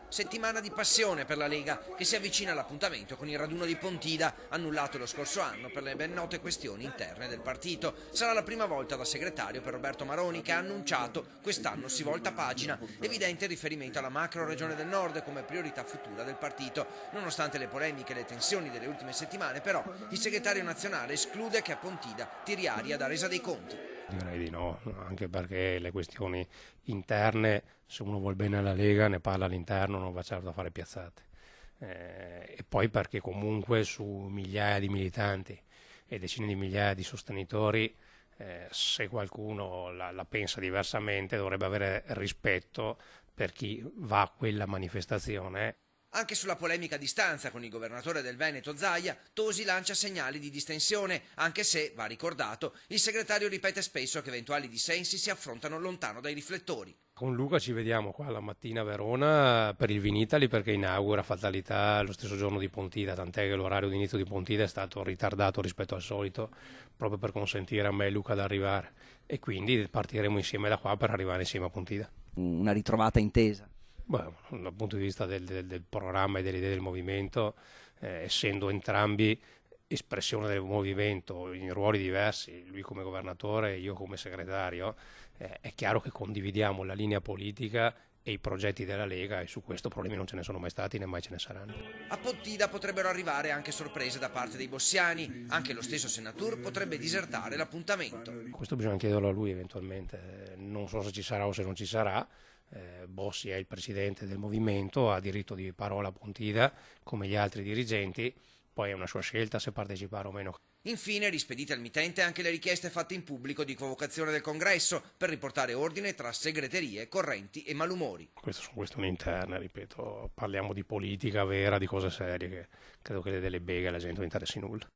Settimana di passione per la Lega, che si avvicina all'appuntamento con il raduno di Pontida, annullato lo scorso anno per le ben note questioni interne del partito. Sarà la prima volta da segretario per Roberto Maroni, che ha annunciato quest'anno si volta pagina, evidente riferimento alla macro regione del Nord come priorità futura del partito. Nonostante le polemiche e le tensioni delle ultime settimane, però, il segretario nazionale esclude che a Pontida tiri aria da resa dei conti. Direi di no, anche perché le questioni interne, se uno vuol bene alla Lega, ne parla all'interno, non va certo a fare piazzate. E poi perché comunque su migliaia di militanti e decine di migliaia di sostenitori, se qualcuno la pensa diversamente, dovrebbe avere rispetto per chi va a quella manifestazione. Anche sulla polemica a distanza con il governatore del Veneto Zaia, Tosi lancia segnali di distensione, anche se, va ricordato, il segretario ripete spesso che eventuali dissensi si affrontano lontano dai riflettori. Con Luca ci vediamo qua la mattina a Verona per il Vinitali, perché inaugura Fatalità lo stesso giorno di Pontida, tant'è che l'orario di inizio di Pontida è stato ritardato rispetto al solito, proprio per consentire a me e Luca di arrivare, e quindi partiremo insieme da qua per arrivare insieme a Pontida. Una ritrovata intesa. Beh, dal punto di vista del programma e delle idee del movimento, essendo entrambi espressione del movimento in ruoli diversi, lui come governatore e io come segretario, è chiaro che condividiamo la linea politica e i progetti della Lega, e su questo problemi non ce ne sono mai stati né mai ce ne saranno. A Pontida potrebbero arrivare anche sorprese da parte dei bossiani, anche lo stesso Senatur potrebbe disertare l'appuntamento. Questo bisogna chiederlo a lui eventualmente, non so se ci sarà o se non ci sarà. Bossi è il presidente del movimento, ha diritto di parola a Pontida come gli altri dirigenti, poi è una sua scelta se partecipare o meno. Infine, rispedite al mittente anche le richieste fatte in pubblico di convocazione del congresso per riportare ordine tra segreterie, correnti e malumori. Queste sono questioni interne, ripeto, parliamo di politica vera, di cose serie, che credo che delle beghe alla gente non interessi nulla.